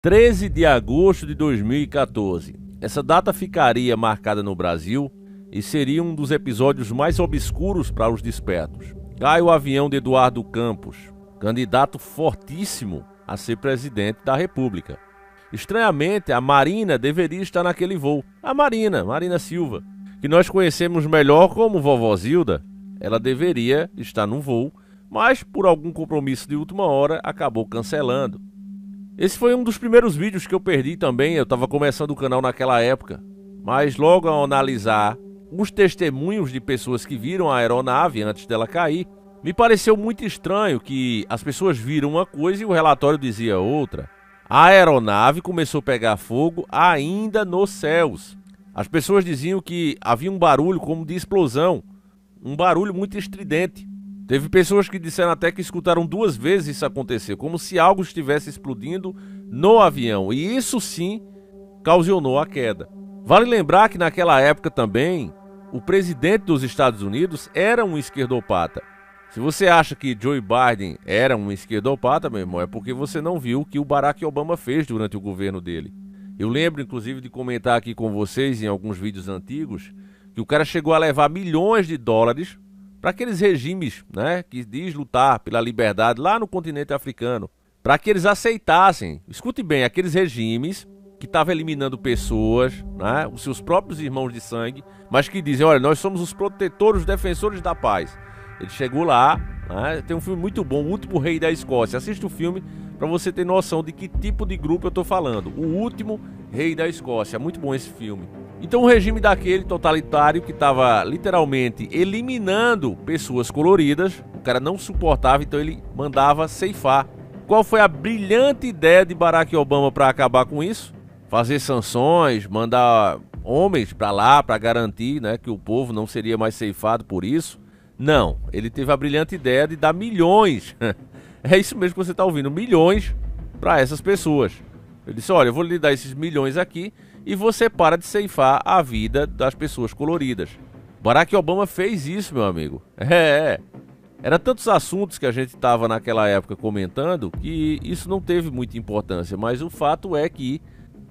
13 de agosto de 2014. Essa data ficaria marcada no Brasil e seria um dos episódios mais obscuros para os despertos. Cai o avião de Eduardo Campos, candidato fortíssimo a ser presidente da República. Estranhamente, a Marina deveria estar naquele voo. A Marina Silva, que nós conhecemos melhor como Vovó Zilda, ela deveria estar no voo, mas por algum compromisso de última hora acabou cancelando. Esse foi um dos primeiros vídeos que eu perdi também, eu estava começando o canal naquela época. Mas logo ao analisar os testemunhos de pessoas que viram a aeronave antes dela cair, me pareceu muito estranho que as pessoas viram uma coisa e o relatório dizia outra. A aeronave começou a pegar fogo ainda nos céus. As pessoas diziam que havia um barulho como de explosão, um barulho muito estridente. Teve pessoas que disseram até que escutaram 2 vezes isso acontecer, como se algo estivesse explodindo no avião. E isso sim ocasionou a queda. Vale lembrar que naquela época também, o presidente dos Estados Unidos era um esquerdopata. Se você acha que Joe Biden era um esquerdopata, meu irmão, é porque você não viu o que o Barack Obama fez durante o governo dele. Eu lembro, inclusive, de comentar aqui com vocês em alguns vídeos antigos, que o cara chegou a levar milhões de dólares para aqueles regimes, né, que diz lutar pela liberdade lá no continente africano, para que eles aceitassem, escute bem, aqueles regimes que estavam eliminando pessoas, né, os seus próprios irmãos de sangue, mas que dizem, olha, nós somos os protetores, os defensores da paz. Ele chegou lá, né, tem um filme muito bom, O Último Rei da Escócia. Assista o filme para você ter noção de que tipo de grupo eu estou falando. O Último Rei da Escócia, muito bom esse filme. Então o regime daquele totalitário que estava literalmente eliminando pessoas coloridas, o cara não suportava, então ele mandava ceifar. Qual foi a brilhante ideia de Barack Obama para acabar com isso? Fazer sanções, mandar homens para lá para garantir, né, que o povo não seria mais ceifado por isso. Não, ele teve a brilhante ideia de dar milhões, é isso mesmo que você está ouvindo, milhões para essas pessoas. Ele disse, olha, eu vou lhe dar esses milhões aqui e você para de ceifar a vida das pessoas coloridas. Barack Obama fez isso, meu amigo. Era tantos assuntos que a gente estava naquela época comentando que isso não teve muita importância, mas o fato é que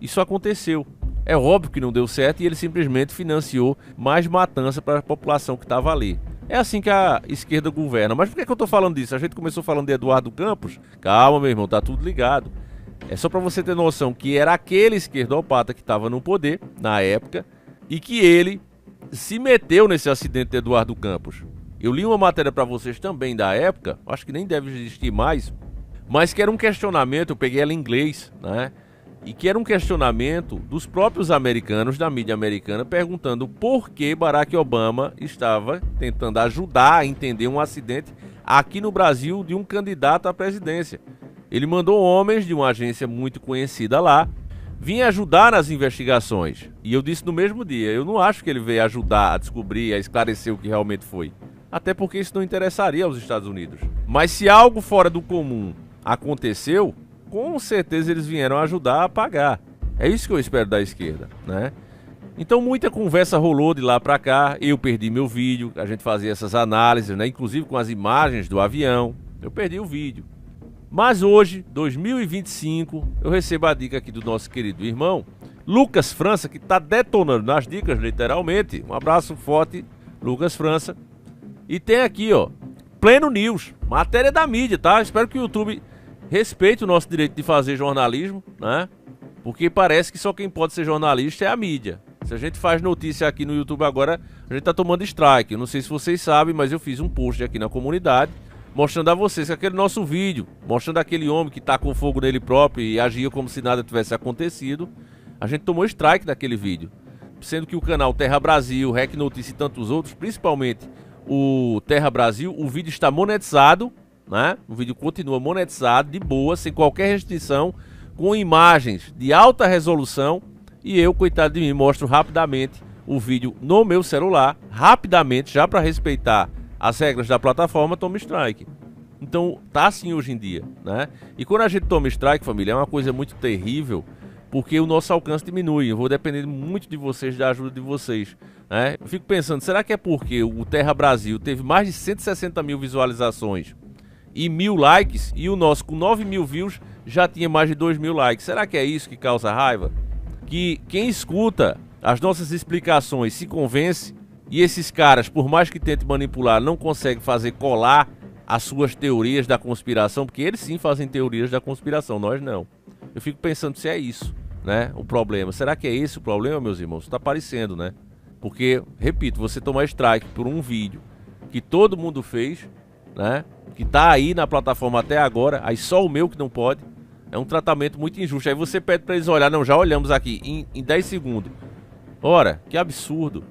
isso aconteceu. É óbvio que não deu certo e ele simplesmente financiou mais matança para a população que estava ali. É assim que a esquerda governa. Mas por que eu tô falando disso? A gente começou falando de Eduardo Campos. Calma, meu irmão, tá tudo ligado. É só para você ter noção que era aquele esquerdopata que estava no poder na época e que ele se meteu nesse acidente de Eduardo Campos. Eu li uma matéria para vocês também da época, acho que nem deve existir mais, mas que era um questionamento, eu peguei ela em inglês, né? E que era um questionamento dos próprios americanos, da mídia americana, perguntando por que Barack Obama estava tentando ajudar a entender um acidente aqui no Brasil de um candidato à presidência. Ele mandou homens de uma agência muito conhecida lá, vir ajudar nas investigações. E eu disse no mesmo dia, eu não acho que ele veio ajudar a descobrir, a esclarecer o que realmente foi. Até porque isso não interessaria aos Estados Unidos. Mas se algo fora do comum aconteceu, com certeza eles vieram ajudar a apagar. É isso que eu espero da esquerda, né? Então muita conversa rolou de lá pra cá, eu perdi meu vídeo, a gente fazia essas análises, né? Inclusive com as imagens do avião, eu perdi o vídeo. Mas hoje, 2025, eu recebo a dica aqui do nosso querido irmão, Lucas França, que está detonando nas dicas, literalmente. Um abraço forte, Lucas França. E tem aqui, ó, Pleno News, matéria da mídia, tá? Espero que o YouTube respeite o nosso direito de fazer jornalismo, né? Porque parece que só quem pode ser jornalista é a mídia. Se a gente faz notícia aqui no YouTube agora, a gente tá tomando strike. Eu não sei se vocês sabem, mas eu fiz um post aqui na comunidade mostrando a vocês que aquele nosso vídeo, mostrando aquele homem que tá com fogo nele próprio e agia como se nada tivesse acontecido, a gente tomou strike daquele vídeo. Sendo que o canal Terra Brasil, Rec Notícia e tantos outros, principalmente o Terra Brasil, o vídeo está monetizado, né? O vídeo continua monetizado, de boa, sem qualquer restrição, com imagens de alta resolução. E eu, coitado de mim, mostro rapidamente o vídeo no meu celular, rapidamente, já para respeitar as regras da plataforma, toma strike. Então tá assim hoje em dia, né? E quando a gente toma strike, família, é uma coisa muito terrível, porque o nosso alcance diminui. Eu vou depender muito de vocês, da ajuda de vocês, né? Eu fico pensando, será que é porque o Terra Brasil teve mais de 160 mil visualizações e 1000 likes, e o nosso com 9.000 views já tinha mais de 2.000 likes. Será que é isso que causa raiva? Que quem escuta as nossas explicações se convence, e esses caras, por mais que tentem manipular, não conseguem fazer colar as suas teorias da conspiração, porque eles sim fazem teorias da conspiração, nós não. Eu fico pensando se é isso, né, o problema. Será que é esse o problema, meus irmãos? Tá parecendo, né? Porque, repito, você tomar strike por um vídeo que todo mundo fez, né, que tá aí na plataforma até agora, aí só o meu que não pode, é um tratamento muito injusto. Aí você pede pra eles olhar, não, já olhamos aqui, em 10 segundos. Ora, que absurdo.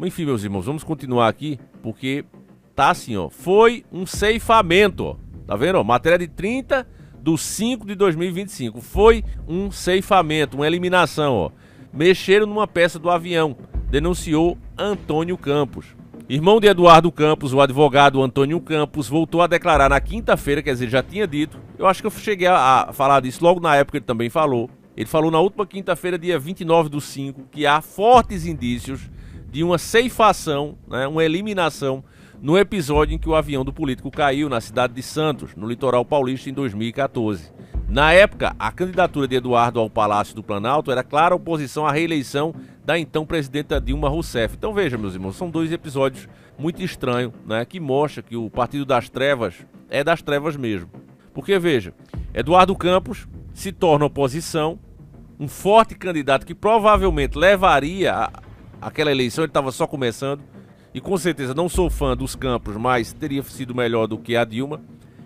Enfim, meus irmãos, vamos continuar aqui, porque tá assim, ó. Foi um ceifamento, ó. Tá vendo, ó? Matéria de 30/5/2025. Foi um ceifamento, uma eliminação, ó. Mexeram numa peça do avião, denunciou Antônio Campos. Irmão de Eduardo Campos, o advogado Antônio Campos, voltou a declarar na quinta-feira, quer dizer, já tinha dito. Eu acho que eu cheguei a falar disso logo na época, ele também falou. Ele falou na última quinta-feira, dia 29/5, que há fortes indícios de uma ceifação, né, uma eliminação, no episódio em que o avião do político caiu na cidade de Santos, no litoral paulista, em 2014. Na época, a candidatura de Eduardo ao Palácio do Planalto era clara oposição à reeleição da então presidenta Dilma Rousseff. Então veja, meus irmãos, são dois episódios muito estranhos, né, que mostram que o Partido das Trevas é das trevas mesmo. Porque veja, Eduardo Campos se torna oposição, um forte candidato que provavelmente levaria aquela eleição, ele estava só começando, e com certeza não sou fã dos Campos, mas teria sido melhor do que a Dilma.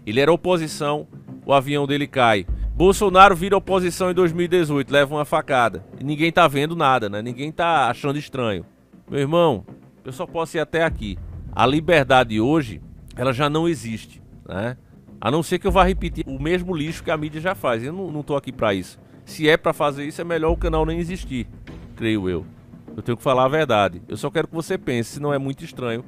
Ele era oposição, o avião dele cai. Bolsonaro vira oposição em 2018, leva uma facada. E ninguém tá vendo nada, né? Ninguém tá achando estranho. Meu irmão, eu só posso ir até aqui. A liberdade hoje, ela já não existe, né? A não ser que eu vá repetir o mesmo lixo que a mídia já faz. Eu não tô aqui pra isso. Se é pra fazer isso, é melhor o canal nem existir, creio eu. Eu tenho que falar a verdade. Eu só quero que você pense, se não é muito estranho,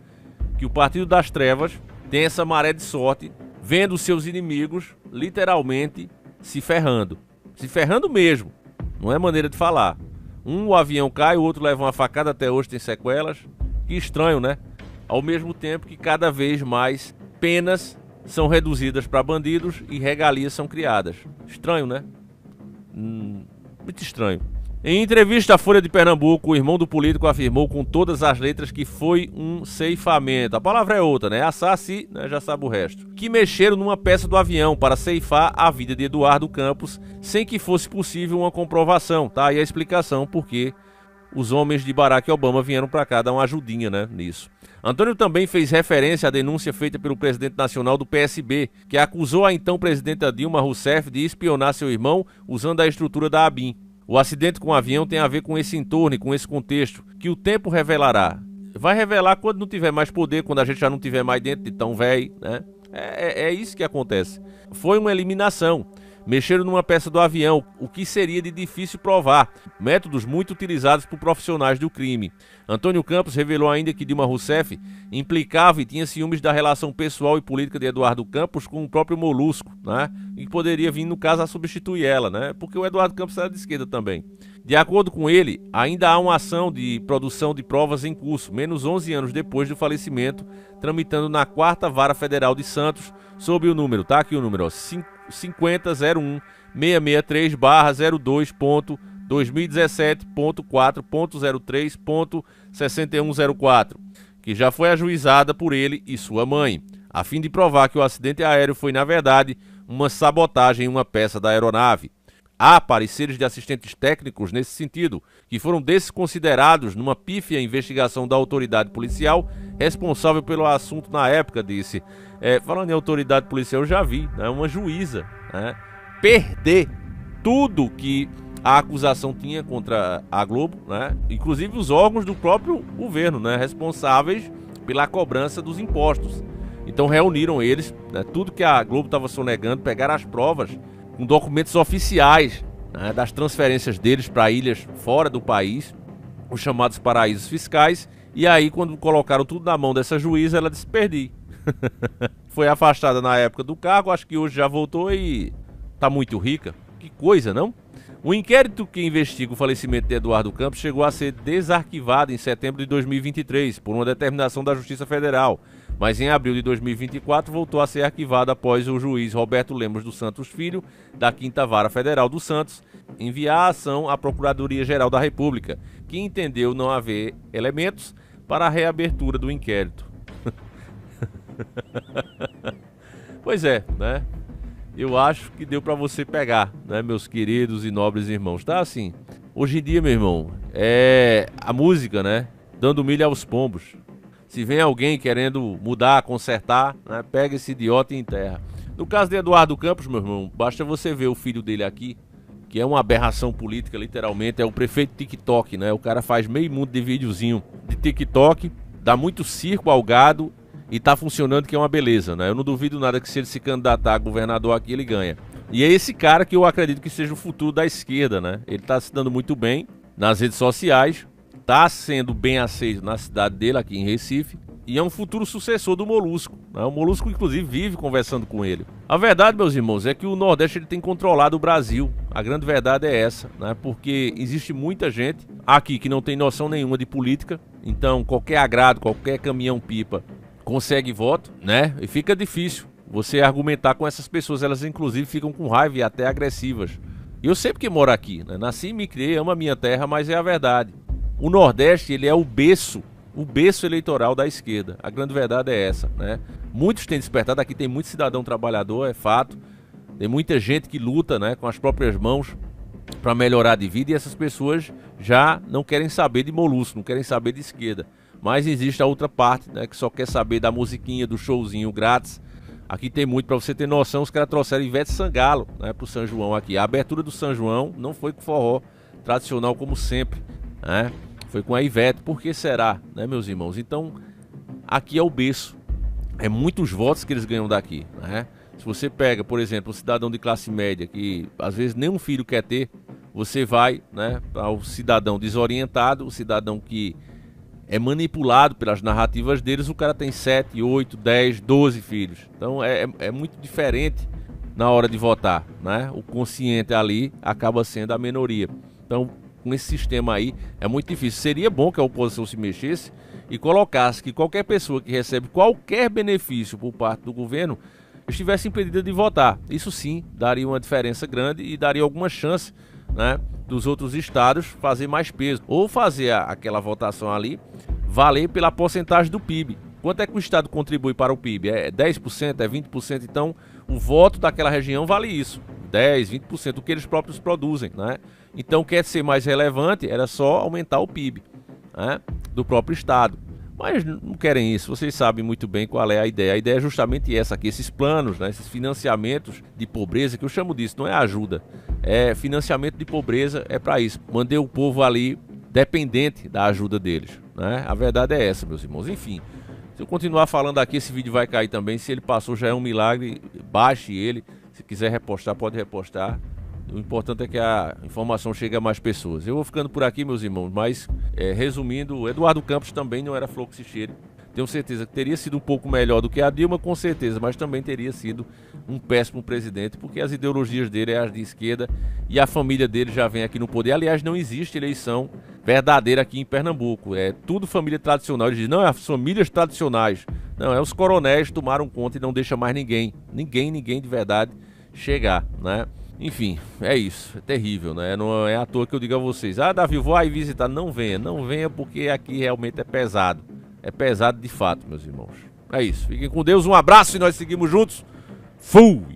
que o Partido das Trevas tem essa maré de sorte, vendo seus inimigos, literalmente, se ferrando. Se ferrando mesmo. Não é maneira de falar. O avião cai, o outro leva uma facada, até hoje tem sequelas. Que estranho, né? Ao mesmo tempo que cada vez mais penas são reduzidas para bandidos e regalias são criadas. Estranho, né? Muito estranho. Em entrevista à Folha de Pernambuco, o irmão do político afirmou com todas as letras que foi um ceifamento. A palavra é outra, né? Assassi, né? Já sabe o resto. Que mexeram numa peça do avião para ceifar a vida de Eduardo Campos sem que fosse possível uma comprovação. Tá aí a explicação porque os homens de Barack Obama vieram para cá dar uma ajudinha, né, nisso. Antônio também fez referência à denúncia feita pelo presidente nacional do PSB, que acusou a então presidenta Dilma Rousseff de espionar seu irmão usando a estrutura da ABIN. O acidente com o avião tem a ver com esse entorno e com esse contexto, que o tempo revelará. Vai revelar quando não tiver mais poder, quando a gente já não tiver mais dentro de tão velho, né? É isso que acontece. Foi uma eliminação. Mexeram numa peça do avião, o que seria de difícil provar. Métodos muito utilizados por profissionais do crime. Antônio Campos revelou ainda que Dilma Rousseff implicava e tinha ciúmes da relação pessoal e política de Eduardo Campos com o próprio Molusco, né? E poderia vir, no caso, a substituir ela, né? Porque o Eduardo Campos era de esquerda também. De acordo com ele, ainda há uma ação de produção de provas em curso, menos 11 anos depois do falecimento, tramitando na 4ª Vara Federal de Santos, sob o número, tá aqui o número, ó, 5001-663/02.2017.4.03.6104, que já foi ajuizada por ele e sua mãe, a fim de provar que o acidente aéreo foi, na verdade, uma sabotagem em uma peça da aeronave. Há pareceres de assistentes técnicos nesse sentido, que foram desconsiderados numa pífia investigação da autoridade policial responsável pelo assunto na época, disse. Falando em autoridade policial, eu já vi, né, uma juíza, né, perder tudo que a acusação tinha contra a Globo, né, inclusive os órgãos do próprio governo, né, responsáveis pela cobrança dos impostos. Então reuniram eles, né, tudo que a Globo estava sonegando, pegaram as provas com documentos oficiais, né, das transferências deles para ilhas fora do país, os chamados paraísos fiscais, e aí quando colocaram tudo na mão dessa juíza, ela disse, perdi. Foi afastada na época do cargo, acho que hoje já voltou e tá muito rica. Que coisa, não? O inquérito que investiga o falecimento de Eduardo Campos chegou a ser desarquivado em setembro de 2023 por uma determinação da Justiça Federal, mas em abril de 2024 voltou a ser arquivada após o juiz Roberto Lemos dos Santos Filho, da 5ª Vara Federal do Santos, enviar a ação à Procuradoria-Geral da República, que entendeu não haver elementos para a reabertura do inquérito. Pois é, né? Eu acho que deu para você pegar, né, meus queridos e nobres irmãos. Tá assim, hoje em dia, meu irmão, é a música, né, dando milho aos pombos. Se vem alguém querendo mudar, consertar, né, pega esse idiota e enterra. No caso de Eduardo Campos, meu irmão, basta você ver o filho dele aqui, que é uma aberração política, literalmente, é o prefeito TikTok, né? O cara faz meio mundo de videozinho de TikTok, dá muito circo ao gado e tá funcionando, que é uma beleza, né? Eu não duvido nada que se ele se candidatar a governador aqui, ele ganha. E é esse cara que eu acredito que seja o futuro da esquerda, né? Ele tá se dando muito bem nas redes sociais, tá sendo bem aceito na cidade dele, aqui em Recife, e é um futuro sucessor do Molusco, né? O Molusco, inclusive, vive conversando com ele. A verdade, meus irmãos, é que o Nordeste ele tem controlado o Brasil. A grande verdade é essa, né? Porque existe muita gente aqui que não tem noção nenhuma de política, então qualquer agrado, qualquer caminhão-pipa consegue voto, né? E fica difícil você argumentar com essas pessoas. Elas, inclusive, ficam com raiva e até agressivas. E eu sempre que moro aqui, né? Nasci e me criei, amo a minha terra, mas é a verdade. O Nordeste, ele é o berço eleitoral da esquerda. A grande verdade é essa, né? Muitos têm despertado, aqui tem muito cidadão trabalhador, é fato. Tem muita gente que luta, né, com as próprias mãos para melhorar de vida, e essas pessoas já não querem saber de Molusco, não querem saber de esquerda. Mas existe a outra parte, né, que só quer saber da musiquinha, do showzinho grátis. Aqui tem muito, para você ter noção, os caras trouxeram Ivete Sangalo, né, pro São João aqui. A abertura do São João não foi com forró tradicional como sempre, né? Foi com a Ivete. Por que será, né, meus irmãos? Então, aqui é o berço. É muitos votos que eles ganham daqui, né? Se você pega, por exemplo, um cidadão de classe média que às vezes nem um filho quer ter, você vai, né, ao cidadão desorientado, o cidadão que é manipulado pelas narrativas deles, o cara tem 7, 8, 10, 12 filhos. Então é muito diferente na hora de votar, né? O consciente ali acaba sendo a minoria. Então, com esse sistema aí, é muito difícil. Seria bom que a oposição se mexesse e colocasse que qualquer pessoa que recebe qualquer benefício por parte do governo estivesse impedida de votar. Isso sim daria uma diferença grande e daria alguma chance, né, dos outros estados fazer mais peso, ou fazer aquela votação ali valer pela porcentagem do PIB. Quanto é que o estado contribui para o PIB? É 10%, é 20%? Então o voto daquela região vale isso, 10, 20% do que eles próprios produzem, né? Então, quer ser mais relevante, era só aumentar o PIB, né, do próprio estado. Mas não querem isso, vocês sabem muito bem qual é a ideia. A ideia é justamente essa aqui, esses planos, né, esses financiamentos de pobreza, que eu chamo disso, não é ajuda, é financiamento de pobreza, é para isso. Mandei o povo ali dependente da ajuda deles, né? A verdade é essa, meus irmãos. Enfim, se eu continuar falando aqui, esse vídeo vai cair também. Se ele passou, já é um milagre, baixe ele. Se quiser repostar, pode repostar. O importante é que a informação chegue a mais pessoas. Eu vou ficando por aqui, meus irmãos, mas resumindo, Eduardo Campos também não era flor que se cheire. Tenho certeza que teria sido um pouco melhor do que a Dilma, com certeza, mas também teria sido um péssimo presidente, porque as ideologias dele é as de esquerda e a família dele já vem aqui no poder. Aliás, não existe eleição verdadeira aqui em Pernambuco. É tudo família tradicional. Eles dizem, não, é as famílias tradicionais. Não, é os coronéis tomaram conta e não deixa mais ninguém de verdade chegar, né? Enfim, é isso, é terrível, né? Não é à toa que eu digo a vocês, Davi, vou aí visitar. Não venha porque aqui realmente é pesado. É pesado de fato, meus irmãos. É isso, fiquem com Deus, um abraço e nós seguimos juntos. Fui!